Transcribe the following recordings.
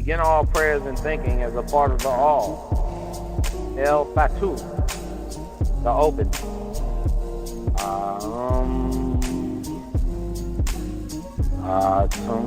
Begin all prayers and thinking as a part of the all. El Fatu, the open. Atum.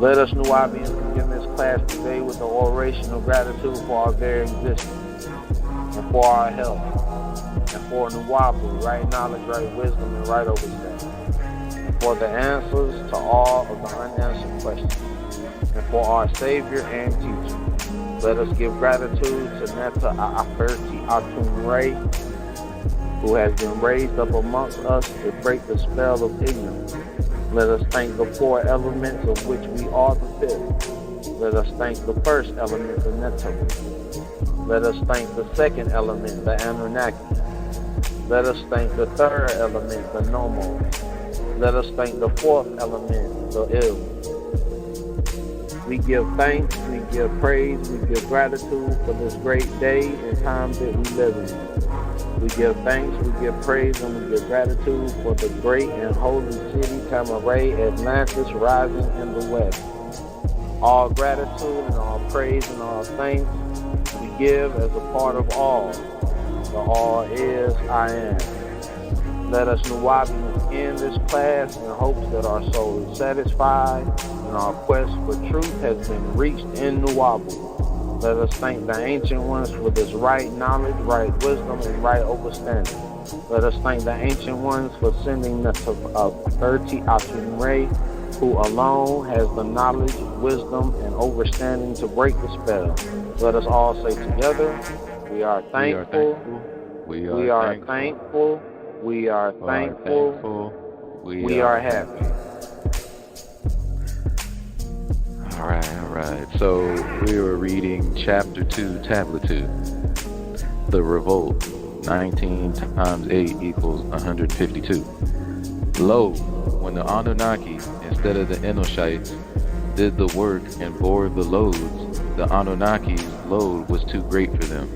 Let us Nuwaubians begin this class today with the oration of gratitude for our very existence, and for our health, and for Nuwaubu, right knowledge, right wisdom, and right understanding, and for the answers to all of the unanswered questions, and for our Savior and Teacher. Let us give gratitude to Neta Aferti Atumre, who has been raised up amongst us to break the spell of ignorance. Let us thank the four elements of which we are the fifth. Let us thank the first element, the Neto. Let us thank the second element, the Anunnaki. Let us thank the third element, the Nomos. Let us thank the fourth element, the Il. We give thanks, we give praise, we give gratitude for this great day and time that we live in. We give thanks, we give praise, and we give gratitude for the great and holy city, Tamaray, Atlantis, rising in the west. All gratitude and all praise and all thanks we give as a part of all. The all is I am. Let us Nuwaubians end this class in hopes that our soul is satisfied and our quest for truth has been reached in Nuwaubu. Let us thank the ancient ones for this right knowledge, right wisdom, and right understanding. Let us thank the ancient ones for sending the Aferti Atumre, who alone has the knowledge, wisdom, and understanding to break the spell. Let us all say together, we are thankful, we are thankful, we are thankful, we are happy. All right. So we were reading chapter 2, tablet 2. The revolt. 19 times 8 equals 152. Lo, when the Anunnaki, instead of the Enoshites, did the work and bore the loads, the Anunnaki's load was too great for them.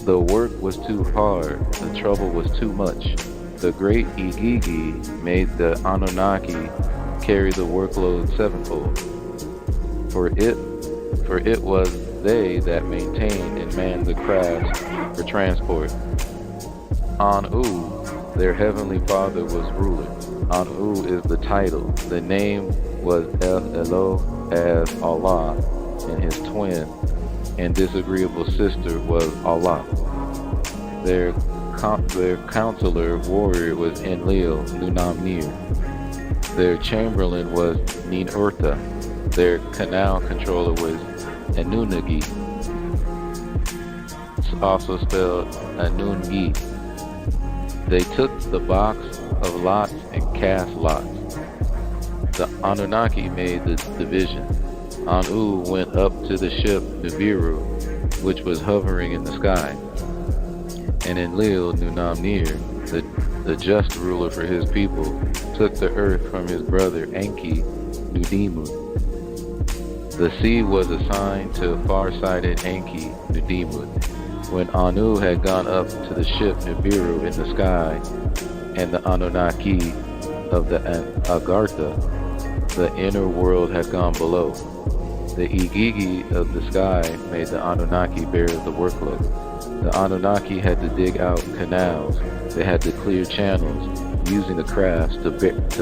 The work was too hard, the trouble was too much. The great Igigi made the Anunnaki carry the workload sevenfold. For it was they that maintained and manned the crafts for transport. Anu, their heavenly father, was ruler. Anu is the title. The name was Elo as Allah, and his twin and disagreeable sister was Allah. Their counselor warrior was Enlil Nunamnir. Their chamberlain was Ninurta. Their canal controller was Anunagi, also spelled Anungi. They took the box of lots and cast lots. The Anunnaki made the division. Anu went up to the ship Nibiru, which was hovering in the sky. And Enlil Nunamnir, the just ruler for his people, took the earth from his brother Enki Nudimu. The sea was assigned to far-sighted Enki Nudimu. When Anu had gone up to the ship Nibiru in the sky, and the Anunnaki of the Agartha, the inner world, had gone below, the Igigi of the sky made the Anunnaki bear the workload. The Anunnaki had to dig out canals. They had to clear channels, using the crafts to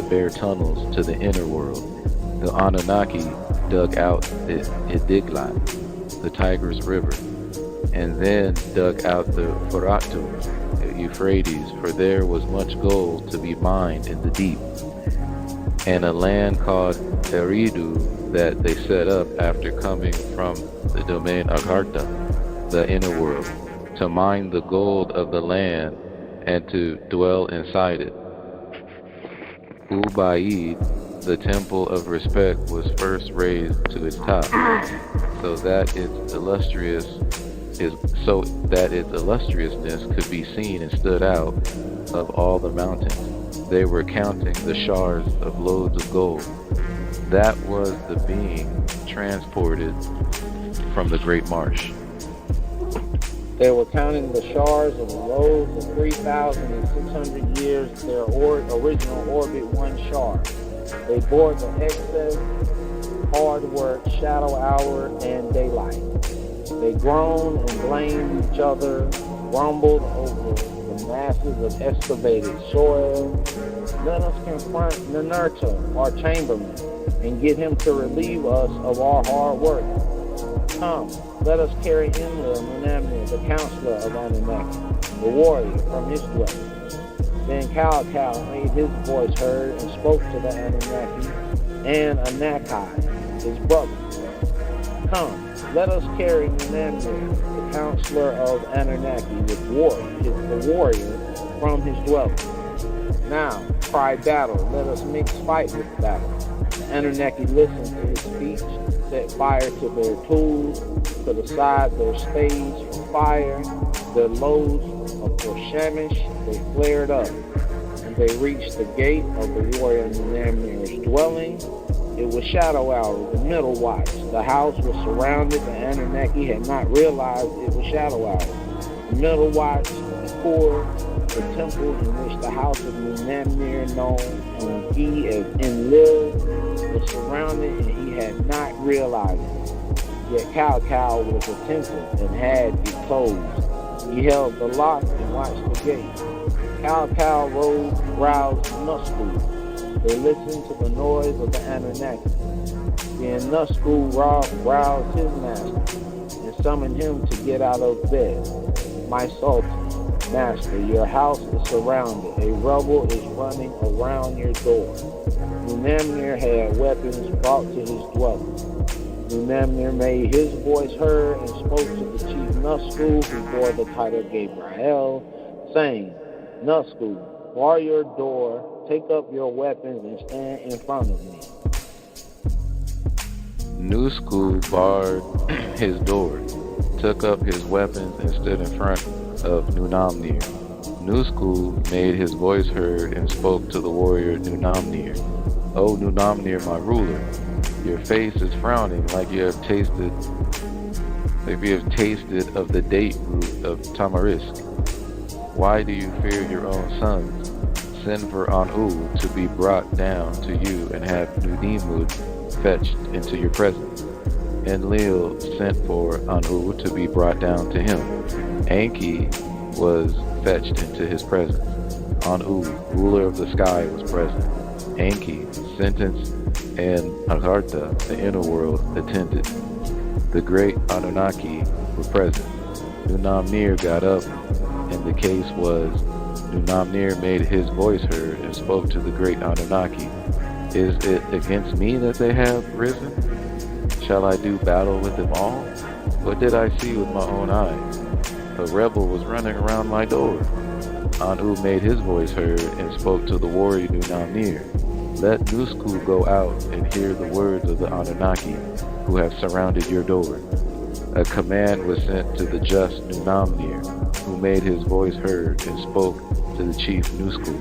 bear tunnels to the inner world. The Anunnaki dug out the Idiglat, the Tigris River, and then dug out the Furatu, the Euphrates, for there was much gold to be mined in the deep, and a land called Eridu that they set up after coming from the domain Agartha, the inner world, to mine the gold of the land and to dwell inside it. Ubaid, the temple of respect was first raised to its top, so that its illustrious its illustriousness could be seen and stood out of all the mountains. They were counting the shards of loads of gold. That was the being transported from the great marsh. They were counting the shards of the loads of 3,600 years, their original orbit, one shard. They bore the excess, hard work, shadow hour, and daylight. They groaned and blamed each other, grumbled over the masses of excavated soil. Let us confront Ninurta, our chamberlain, and get him to relieve us of our hard work. Come, let us carry Enlil Nuwaubian, the counselor of Anunnaki, the warrior, from his dwelling. Then Kalakal made his voice heard and spoke to the Anunnaki and Anakai, his brother. Come, let us carry Nuwaubian, the counselor of Anunnaki, the warrior, from his dwelling. Now, cry battle, let us mix fight with battle. The Anunnaki listened to his speech, set fire to their tools, put aside their spades for fire, their loads for shamish, they flared up, and they reached the gate of the warrior Nuwaubian's dwelling. It was shadow hour, the middle watch. The house was surrounded. The Anunnaki had not realized it was shadow hour. The middle watch, before the temple in which the house of Nuwaubian, known on Gi as Enlil, was surrounded, and he had not realized it. Yet Kalakal was attentive and had it closed. He held the lock and watched the gate. Kalakal roused Nusku. They listened to the noise of the Anunnaki. Then Nusku roused his master and summoned him to get out of bed. My sultan, master, your house is surrounded. A rebel is running around your door. Nuwaubian had weapons brought to his dwelling. Nuwaubian made his voice heard and spoke to the chief Nusku, who bore the title Gabriel, saying, Nusku, bar your door, take up your weapons, and stand in front of me. Nusku barred his door, took up his weapons, and stood in front of Nuwaubian. Nusku made his voice heard and spoke to the warrior Nuwaubian. O Nuwaubian, my ruler, your face is frowning like you have tasted of the date root of tamarisk. Why do you fear your own sons? Send for Anu to be brought down to you and have Nuwaubian fetched into your presence. Enlil sent for Anu to be brought down to him. Enki was fetched into his presence. Anu, ruler of the sky, was present. Enki, sentence, and Agartha, the inner world, attended. The great Anunnaki were present. Nuwaubian got up, and the case was, Nuwaubian made his voice heard and spoke to the great Anunnaki. Is it against me that they have risen? Shall I do battle with them all? What did I see with my own eyes? A rebel was running around my door. Anu made his voice heard and spoke to the warrior Nuwaubian. Let Nusku go out and hear the words of the Anunnaki who have surrounded your door. A command was sent to the just Nuwaubian, who made his voice heard and spoke to the chief Nusku.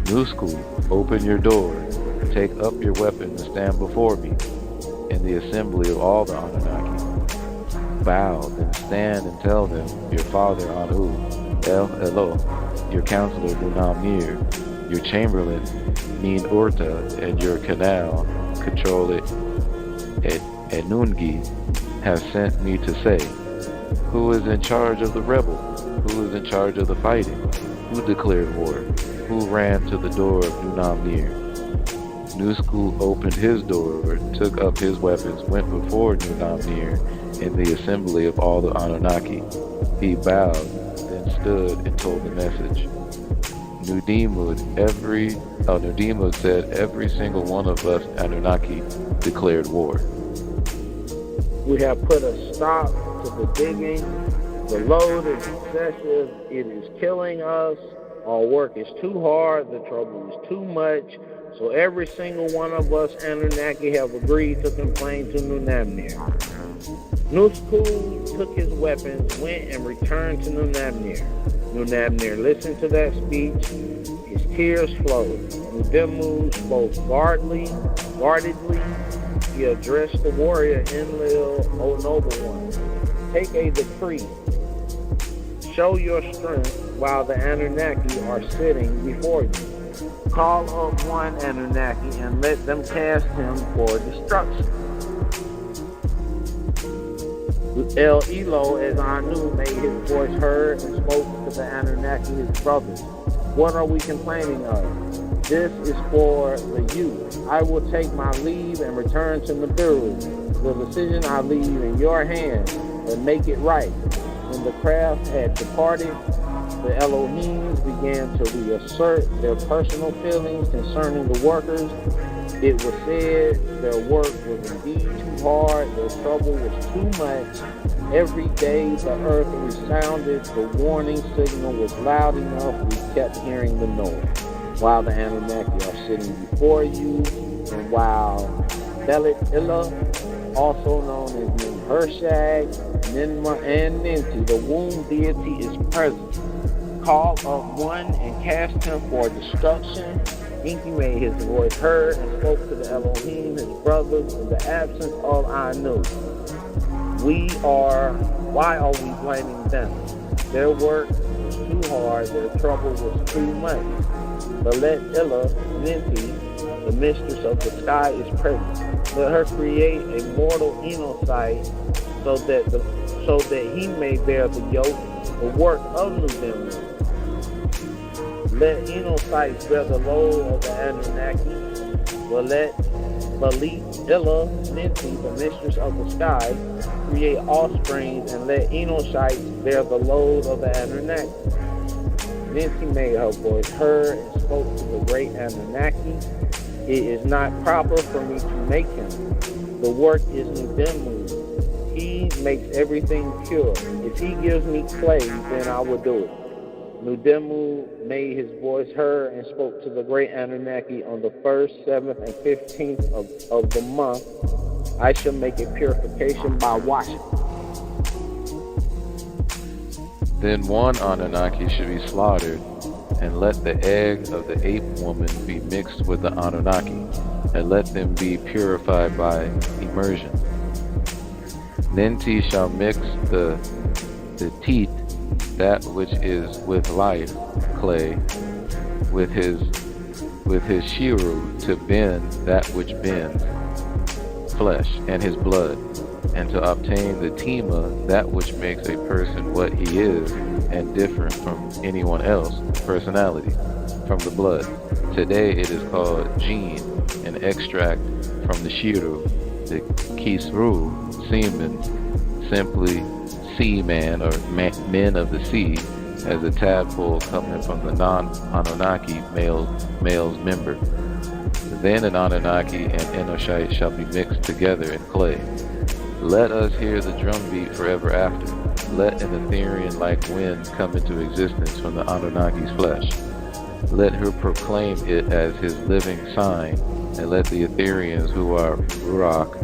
Nusku, open your door, take up your weapon and stand before me. In the assembly of all the Anunnaki, bow, then stand and tell them, your father Anu, El Elo, your counselor Nuwaubian, your chamberlain Ninurta, and your canal controller Enungi have sent me to say, who is in charge of the rebel? Who is in charge of the fighting? Who declared war? Who ran to the door of Nuwaubian? Nusku opened his door, took up his weapons, went before Nuwaubian in the assembly of all the Anunnaki. He bowed, then stood and told the message. Nuwaubian said, every single one of us Anunnaki declared war. We have put a stop to the digging. The load is excessive. It is killing us. Our work is too hard, the trouble is too much, so every single one of us Anunnaki have agreed to complain to Nuwaubian. Nuwaubian took his weapons, went and returned to Nuwaubian. Nuwaubian listened to that speech. His tears flowed. Nuwaubian spoke guardedly. He addressed the warrior Enlil, O noble one. Take a decree. Show your strength while the Anunnaki are sitting before you. Call up one Anunnaki and let them cast him for destruction. El Elo, as Anu, made his voice heard and spoke to the Anunnaki, his brothers. What are we complaining of? This is for the youth. I will take my leave and return to Nibiru. The decision I leave in your hands, but make it right. When the craft had departed, the Elohims began to reassert their personal feelings concerning the workers. It was said their work was indeed too hard, their trouble was too much. Every day the earth resounded, the warning signal was loud enough, we kept hearing the noise. While the Anunnaki are sitting before you, and while Belit Illa, also known as Ninhershag, Ninma, and Ninti, the womb deity, is present. Call up one and cast him for destruction. Enki made his voice heard and spoke to the Elohim, his brothers, in the absence of Anu. Why are we blaming them? Their work was too hard, their trouble was too much. But let Illa, Ninti, the mistress of the sky, is present. Let her create a mortal Enocyte so that he may bear the yoke, the work of Nuwaubian. Let Enocytes bear the load of the Anunnaki. But let Belit Illa, Ninti, the mistress of the sky, create offsprings, and let Enocytes bear the load of the Anunnaki. Ninti made her voice heard and spoke to the great Anunnaki. It is not proper for me to make him. The work is Nuwaubian. He makes everything pure. If he gives me clay, then I will do it. Nuwaubian made his voice heard and spoke to the great Anunnaki on the 1st, 7th, and 15th of the month. I shall make a purification by washing. Then one Anunnaki should be slaughtered, and let the egg of the ape woman be mixed with the Anunnaki, and let them be purified by immersion. Ninti shall mix the teat, that which is with life, clay, with his shiru to bend that which bends, flesh, and his blood, and to obtain the tima, that which makes a person what he is and different from anyone else, personality, from the blood. Today it is called gene, an extract from the shiru, the kisru, semen, simply sea man or men of the sea, as a tadpole coming from the non-Anunnaki male's member. Then an Anunnaki and Enoshite shall be mixed together in clay. Let us hear the drumbeat forever after. Let an Etherean-like wind come into existence from the Anunnaki's flesh. Let her proclaim it as his living sign, and let the Etherians who are Ruach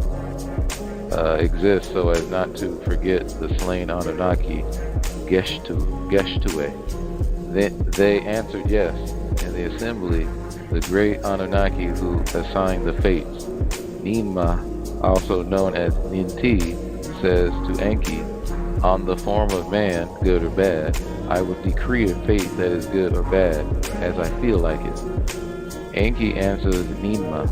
exist so as not to forget the slain Anunnaki, Geshtue. They answered yes, and the assembly, the great Anunnaki who assigned the fates, Ninma, also known as Ninti, says to Enki, on the form of man, good or bad, I will decree a fate that is good or bad, as I feel like it. Enki answers Ninma,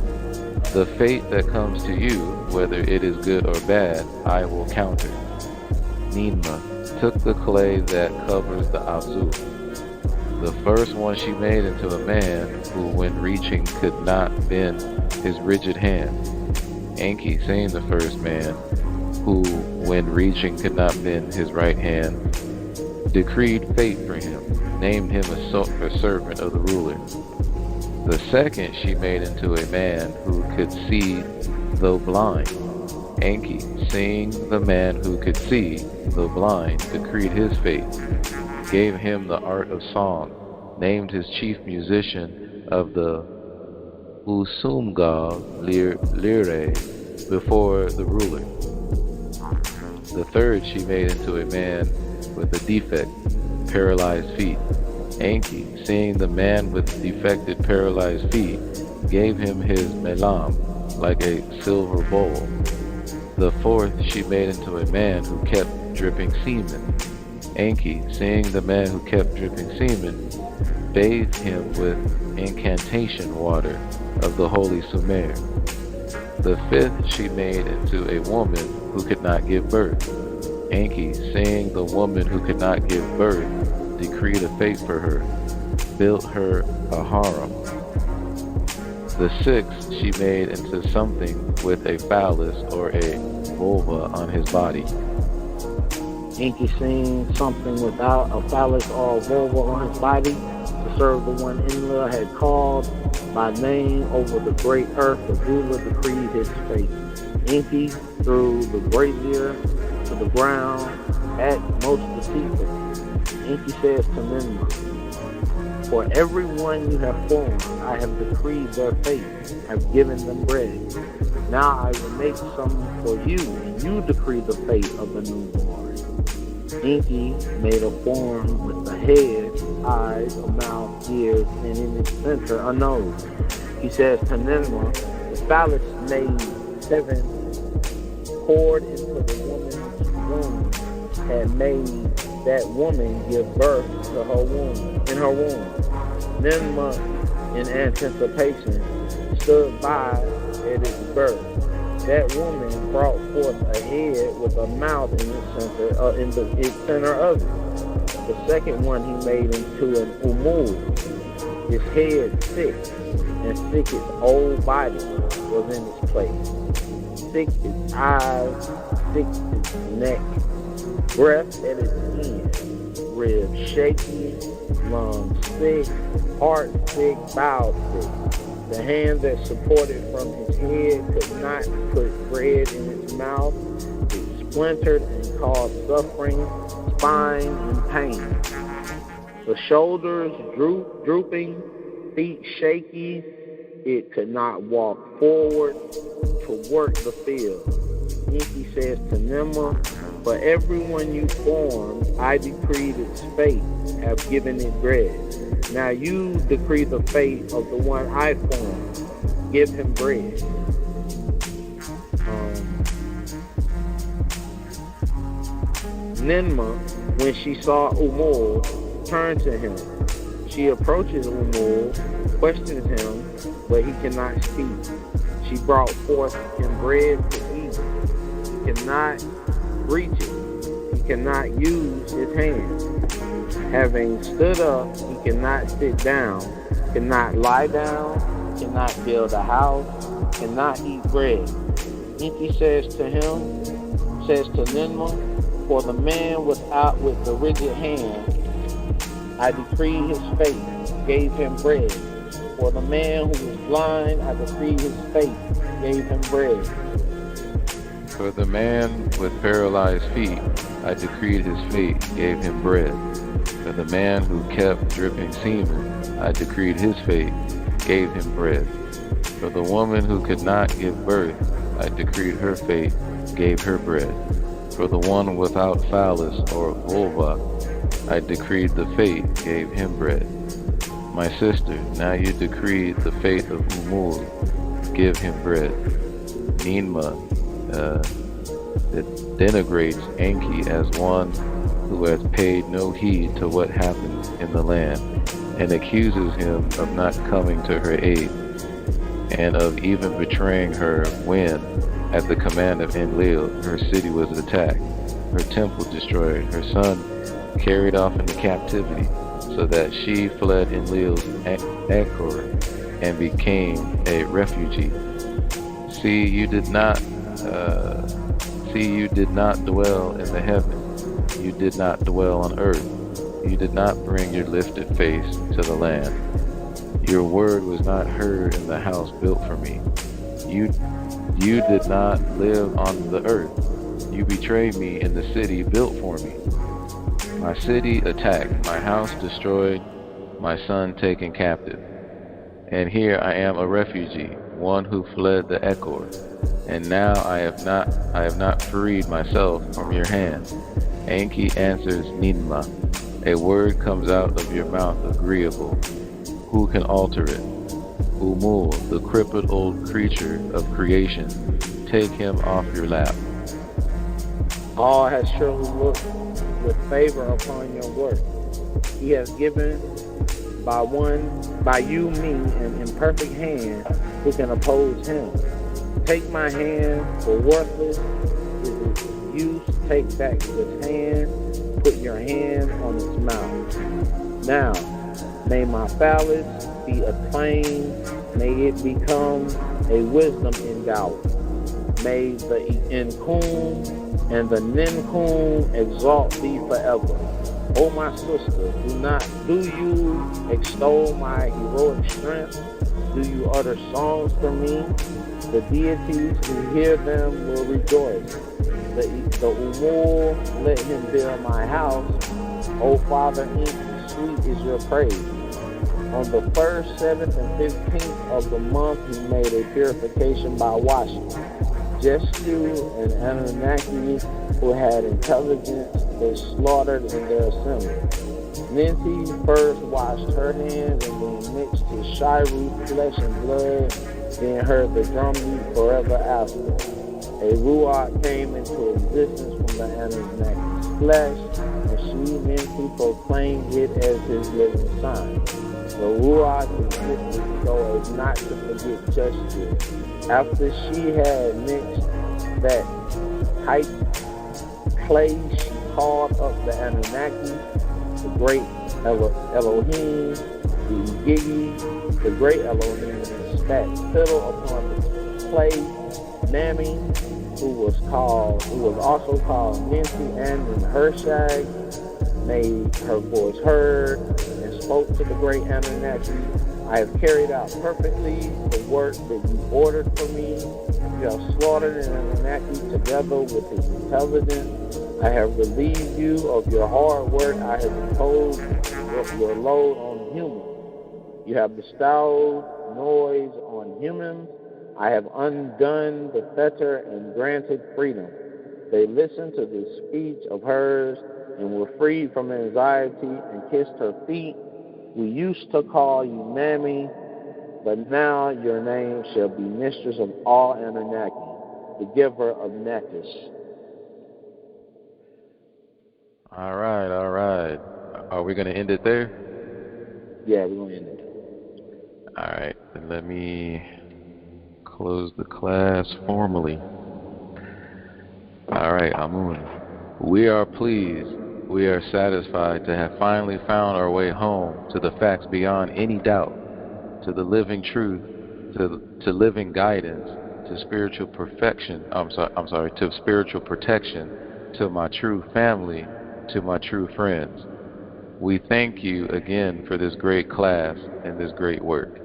the fate that comes to you, whether it is good or bad, I will counter. Ninma took the clay that covers the Azu. The first one she made into a man who, when reaching, could not bend his rigid hand. Enki, seeing the first man, who, when reaching, could not bend his right hand, decreed fate for him, named him a servant of the ruler. The second she made into a man who could see, though blind. Enki, seeing the man who could see, though blind, decreed his fate, gave him the art of song, named his chief musician of the Usumgal Lire before the ruler. The third she made into a man with a defect, paralyzed feet. Enki, seeing the man with defected paralyzed feet, gave him his melam, like a silver bowl. The fourth she made into a man who kept dripping semen. Enki, seeing the man who kept dripping semen, bathed him with incantation water of the holy Sumer. The fifth she made into a woman who could not give birth. Enki, seeing the woman who could not give birth, decreed a fate for her, built her a harem. The sixth she made into something with a phallus or a vulva on his body. Enki seeing something without a phallus or a vulva on his body, to serve the one Enlil had called by name over the great earth, the ruler decreed his fate. Enki threw the brazier to the ground at most deceitful. Enki says to Ninmah, for every one you have formed, I have decreed their fate, have given them bread. Now I will make some for you, and you decree the fate of the newborn. Enki made a form with a head, eyes, a mouth, ears, and in its center a nose. He says to Ninmah, the phallus made 7 poured into the woman's womb, had made that woman give birth to her womb, in her womb. Ninmah, in anticipation, stood by at its birth. That woman brought forth a head with a mouth in its center, its center of it. The second one he made into an umul. His head thick, and thick its whole body was in its place. Thick its eyes, thick its neck, breath at its end, ribs shaky, lungs thick, heart thick, bowels thick. The hand that supported from his head could not put bread in its mouth. It splintered and caused suffering, spine, and pain. The shoulders drooping, feet shaky. It could not walk forward to work the field. Enki says to Ninmah, for everyone you formed, I decreed its fate, have given it bread. Now you decree the fate of the one I formed. Give him bread. Ninmah, when she saw Umul, turned to him. She approaches Umul, questions him, but he cannot speak. She brought forth him bread to eat. He cannot reach it. He cannot use his hands. Having stood up, he cannot sit down, cannot lie down, cannot build a house, cannot eat bread. Enki says to Ninmah, for the man with the rigid hand, I decree his fate, gave him bread. For the man who was blind, I decree his fate, gave him bread. For the man with paralyzed feet, I decreed his fate, gave him bread. For the man who kept dripping semen, I decreed his fate, gave him bread. For the woman who could not give birth, I decreed her fate, gave her bread. For the one without phallus or vulva, I decreed the fate, gave him bread. My sister, now you decreed the fate of Umul, give him bread. Ninmah it denigrates Enki as one who has paid no heed to what happens in the land, and accuses him of not coming to her aid, and of even betraying her when, at the command of Enlil, her city was attacked, her temple destroyed, her son carried off into captivity, so that she fled Enlil's Achor and became a refugee. See, you did not dwell in the heavens. You did not dwell on earth. You did not bring your lifted face to the land. Your word was not heard in the house built for me. You did not live on the earth. You betrayed me in the city built for me. My city attacked, my house destroyed, my son taken captive. And here I am a refugee, one who fled the Echor. And now I have not freed myself from your hand. Enki answers Ninma. A word comes out of your mouth agreeable. Who can alter it? Umul, the crippled old creature of creation, take him off your lap. All has surely looked with favor upon your work. He has given by you me an imperfect hand who can oppose him. Take my hand for worthless is its use. Take back this hand, put your hand on its mouth. Now, may my phallus be acclaimed, may it become a wisdom endowed. May the Inkum and the Ninkum exalt thee forever. O my sister, do you extol my heroic strength? Do you utter songs for me? The deities who hear them will rejoice. The Umul, let him build my house. O Father, sweet is your praise. On the 1st, 7th, and 15th of the month, he made a purification by washing. Jestu and Anunnaki, who had intelligence, they slaughtered in their assembly. Ninti first washed her hands and then mixed his Shiru flesh and blood, then heard the drum beat forever after. A Ruach came into existence from the Anunnaki's flesh, and she, Ninti, proclaimed it as his living sign. The Ruach existed so as not to forget justice. After she had mixed that tight clay, she called up the Anunnaki, the great Elohim, the Gigi, the great Elohim, and spat spittle upon the clay. Nami, who was also called Ninti and Hershag, made her voice heard and spoke to the great Anunnaki. I have carried out perfectly the work that you ordered for me. You have slaughtered an Anunnaki together with his intelligence. I have relieved you of your hard work. I have imposed your load on humans. You have bestowed noise on humans. I have undone the fetter and granted freedom. They listened to the speech of hers and were freed from anxiety and kissed her feet. We used to call you Mami, but now your name shall be Mistress of all Anunnaki, the giver of Nekish. All right. Are we going to end it there? Yeah, we're going to end it. All right. Then let me close the class formally. All right, Amun. We are pleased. We are satisfied to have finally found our way home to the facts beyond any doubt, to the living truth, to living guidance, to spiritual perfection. To spiritual protection, to my true family, to my true friends. We thank you again for this great class and this great work.